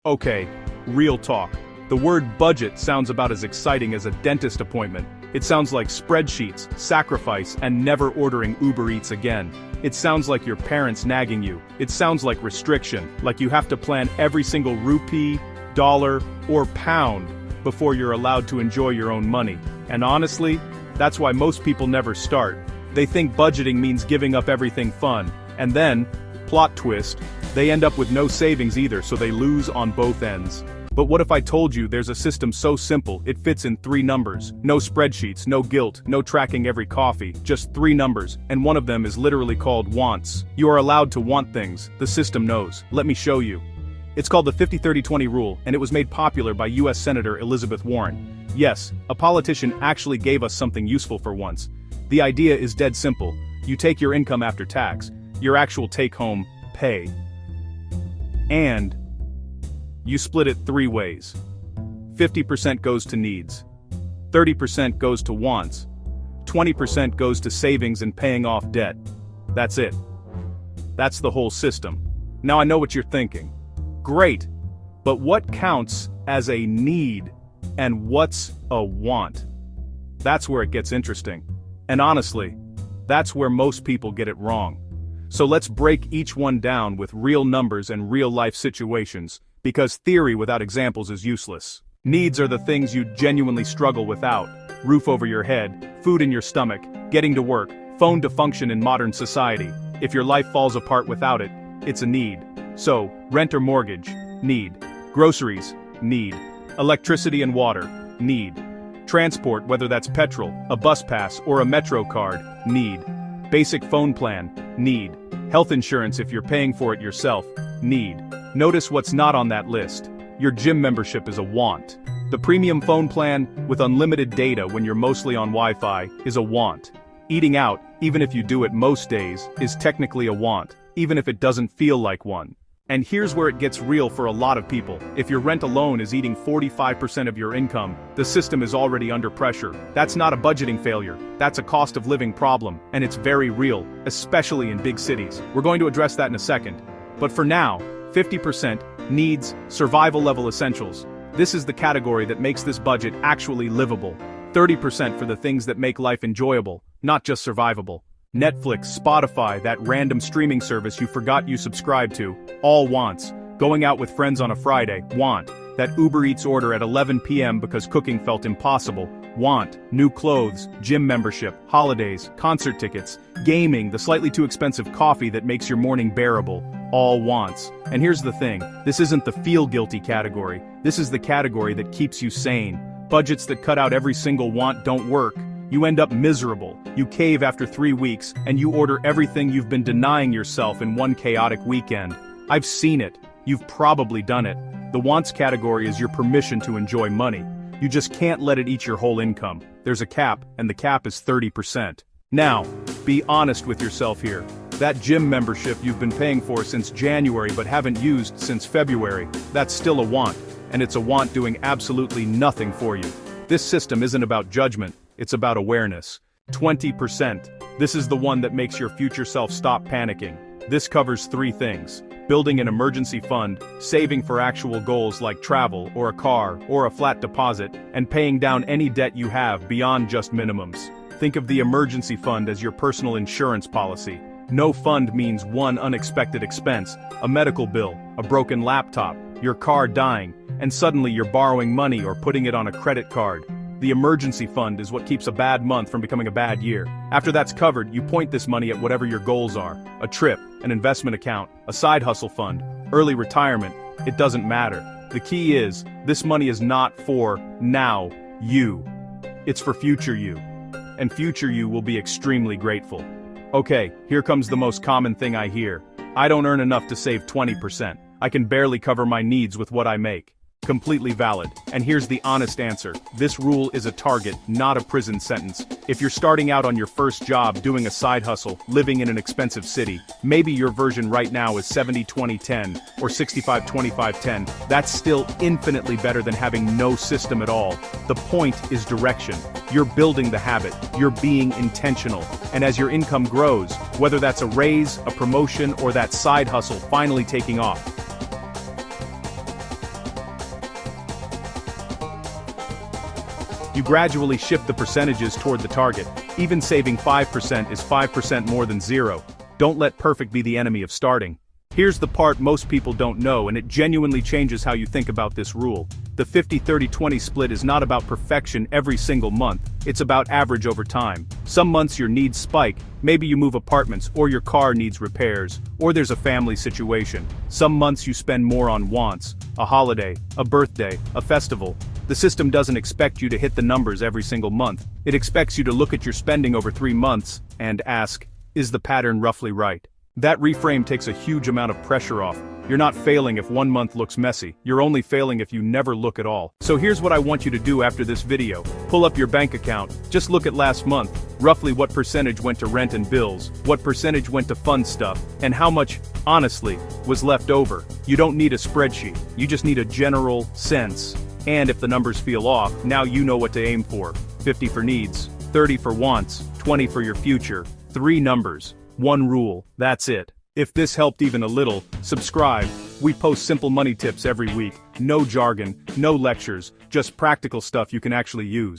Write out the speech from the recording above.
Okay, real talk. The word budget sounds about as exciting as a dentist appointment. It sounds like spreadsheets, sacrifice, and never ordering Uber Eats again. It sounds like your parents nagging you. It sounds like restriction, like you have to plan every single rupee, dollar, or pound before you're allowed to enjoy your own money. And honestly, that's why most people never start. They think budgeting means giving up everything fun, and then, plot twist, they end up with no savings either, so they lose on both ends. But what if I told you there's a system so simple it fits in 3 numbers? No spreadsheets, no guilt, no tracking every coffee, just 3 numbers, and one of them is literally called wants. You are allowed to want things, the system knows. Let me show you. It's called the 50-30-20 rule, and it was made popular by US Senator Elizabeth Warren. Yes, a politician actually gave us something useful for once. The idea is dead simple. You take your income after tax, your actual take-home pay, and you split it 3 ways. 50% goes to needs, 30% goes to wants, 20% goes to savings and paying off debt. That's it. That's the whole system. Now I know what you're thinking. Great, but what counts as a need and what's a want? That's where it gets interesting. And honestly, that's where most people get it wrong. So let's break each one down with real numbers and real-life situations, because theory without examples is useless. Needs are the things you genuinely struggle without: roof over your head, food in your stomach, getting to work, phone to function in modern society. If your life falls apart without it, it's a need. So, rent or mortgage, need. Groceries, need. Electricity and water, need. Transport, whether that's petrol, a bus pass, or a metro card, need. Basic phone plan, need. Health insurance if you're paying for it yourself, need. Notice what's not on that list. Your gym membership is a want. The premium phone plan, with unlimited data when you're mostly on Wi-Fi, is a want. Eating out, even if you do it most days, is technically a want, even if it doesn't feel like one. And here's where it gets real for a lot of people. If your rent alone is eating 45% of your income, the system is already under pressure. That's not a budgeting failure. That's a cost of living problem, and it's very real, especially in big cities. We're going to address that in a second. But for now, 50% needs survival level essentials. This is the category that makes this budget actually livable. 30% for the things that make life enjoyable, not just survivable. Netflix, Spotify, that random streaming service you forgot you subscribed to, all wants. Going out with friends on a Friday, want. That Uber Eats order at 11 p.m. because cooking felt impossible, want. New clothes, gym membership, holidays, concert tickets, gaming, the slightly too expensive coffee that makes your morning bearable, all wants. And here's the thing, this isn't the feel guilty category, this is the category that keeps you sane. Budgets that cut out every single want don't work. You end up miserable, you cave after 3 weeks, and you order everything you've been denying yourself in one chaotic weekend. I've seen it. You've probably done it. The wants category is your permission to enjoy money. You just can't let it eat your whole income. There's a cap, and the cap is 30%. Now, be honest with yourself here. That gym membership you've been paying for since January but haven't used since February, that's still a want, and it's a want doing absolutely nothing for you. This system isn't about judgment. It's about awareness. 20%. This is the one that makes your future self stop panicking. This covers 3 things: building an emergency fund, saving for actual goals like travel, or a car, or a flat deposit, and paying down any debt you have beyond just minimums. Think of the emergency fund as your personal insurance policy. No fund means one unexpected expense, a medical bill, a broken laptop, your car dying, and suddenly you're borrowing money or putting it on a credit card. The emergency fund is what keeps a bad month from becoming a bad year. After that's covered, you point this money at whatever your goals are: a trip, an investment account, a side hustle fund, early retirement. It doesn't matter. The key is, this money is not for now you. It's for future you. And future you will be extremely grateful. Okay, here comes the most common thing I hear. I don't earn enough to save 20%. I can barely cover my needs with what I make. Completely valid. And here's the honest answer. This rule is a target, not a prison sentence. If you're starting out on your first job doing a side hustle, living in an expensive city, maybe your version right now is 70-20-10 or 65-25-10. That's still infinitely better than having no system at all. The point is direction. You're building the habit. You're being intentional. And as your income grows, whether that's a raise, a promotion, or that side hustle finally taking off, You gradually shift the percentages toward the target. Even saving 5% is 5% more than zero. Don't let perfect be the enemy of starting. Here's the part most people don't know, and it genuinely changes how you think about this rule. The 50-30-20 split is not about perfection every single month, it's about average over time. Some months your needs spike, maybe you move apartments, or your car needs repairs, or there's a family situation. Some months you spend more on wants, a holiday, a birthday, a festival. The system doesn't expect you to hit the numbers every single month. It expects you to look at your spending over 3 months and ask, is the pattern roughly right? That reframe takes a huge amount of pressure off. You're not failing if one month looks messy, you're only failing if you never look at all. So here's what I want you to do after this video. Pull up your bank account, just look at last month, roughly what percentage went to rent and bills, what percentage went to fun stuff, and how much, honestly, was left over. You don't need a spreadsheet, you just need a general sense. And if the numbers feel off, now you know what to aim for. 50 for needs, 30 for wants, 20 for your future. 3 numbers. 1 rule, that's it. If this helped even a little, subscribe. We post simple money tips every week. No jargon, no lectures, just practical stuff you can actually use.